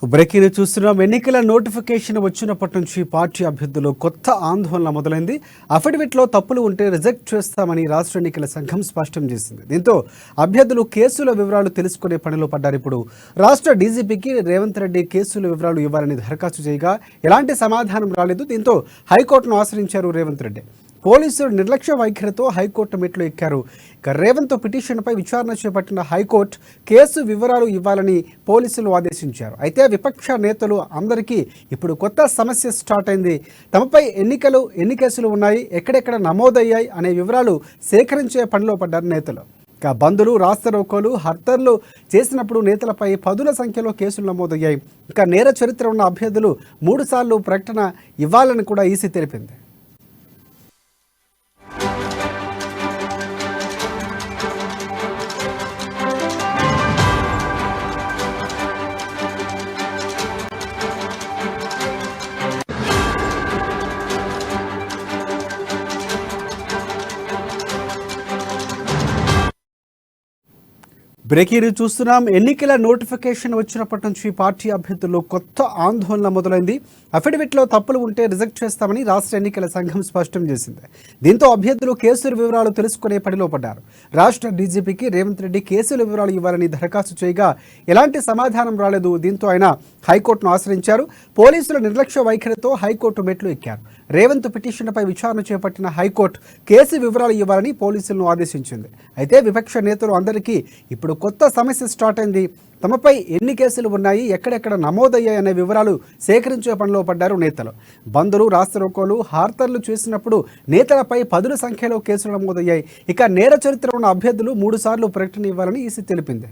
Breaking చూస్తున్నాం. ఎన్నికల notification వచ్చినప్పటి నుంచి పార్టీ అభ్యర్థులు కొత్త ఆందోళన మొదలైంది. అఫిడవిట్లో తప్పులు ఉంటే రిజెక్ట్ చేస్తామని రాష్ట్ర ఎన్నికల సంఘం స్పష్టం చేసింది. దీంతో అభ్యర్థులు కేసుల వివరాలు తెలుసుకునే పనిలో పడ్డారు. ఇప్పుడు రాష్ట్ర డీజీపీకి రేవంత్ రెడ్డి కేసుల వివరాలు ఇవ్వాలని దరఖాస్తు చేయగా ఎలాంటి సమాధానం రాలేదు. దీంతో హైకోర్టును ఆశ్రయించారు రేవంత్ రెడ్డి. పోలీసులు నిర్లక్ష్య వైఖరితో హైకోర్టు మెట్లు ఎక్కారు. ఇక రేవంత్ పిటిషన్పై విచారణ చేపట్టిన హైకోర్టు కేసు వివరాలు ఇవ్వాలని పోలీసులు ఆదేశించారు. అయితే విపక్ష నేతలు అందరికీ ఇప్పుడు కొత్త సమస్య స్టార్ట్ అయింది. తమపై ఎన్ని కేసులు ఉన్నాయి, ఎక్కడెక్కడ నమోదయ్యాయి అనే వివరాలు సేకరించే పనిలో పడ్డారు నేతలు. ఇక బంధులు, రాస్తారోకోలు, హర్తర్లు చేసినప్పుడు నేతలపై పదుల సంఖ్యలో కేసులు నమోదయ్యాయి. ఇక నేర చరిత్ర ఉన్న అభ్యర్థులు 3 సార్లు ప్రకటన ఇవ్వాలని కూడా ఈసీ తెలిపింది. బ్రేకింగ్ చూస్తున్నాం. ఎన్నికల నోటిఫికేషన్ వచ్చినప్పటి నుంచి పార్టీ అభ్యర్థులు కొత్త ఆందోళన మొదలైంది. అఫిడవిట్లో తప్పులు ఉంటే రిజెక్ట్ చేస్తామని రాష్ట్ర ఎన్నికల సంఘం స్పష్టం చేసింది. దీంతో అభ్యర్థులు కేసుల వివరాలు తెలుసుకునే పనిలో పడ్డారు. రాష్ట్ర డీజీపీకి రేవంత్ రెడ్డి కేసుల వివరాలు ఇవ్వాలని దరఖాస్తు చేయగా ఎలాంటి సమాధానం రాలేదు. దీంతో ఆయన హైకోర్టును ఆశ్రయించారు. పోలీసుల నిర్లక్ష్య వైఖరితో హైకోర్టు మెట్లు ఎక్కారు. రేవంత్ పిటిషన్పై విచారణ చేపట్టిన హైకోర్టు కేసు వివరాలు ఇవ్వాలని పోలీసులను ఆదేశించింది. అయితే విపక్ష నేతలు అందరికీ ఇప్పుడు కొత్త సమస్య స్టార్ట్ అయింది. తమపై ఎన్ని కేసులు ఉన్నాయి, ఎక్కడెక్కడ నమోదయ్యాయి అనే వివరాలు సేకరించే పనిలో పడ్డారు నేతలు. బంధులు, రాస్తారోకోలు, హార్తర్లు చేసినప్పుడు నేతలపై పదుల సంఖ్యలో కేసులు నమోదయ్యాయి. ఇక నేర చరిత్ర ఉన్న అభ్యర్థులు 3 సార్లు ప్రకటన ఇవ్వాలని ఈసీ తెలిపింది.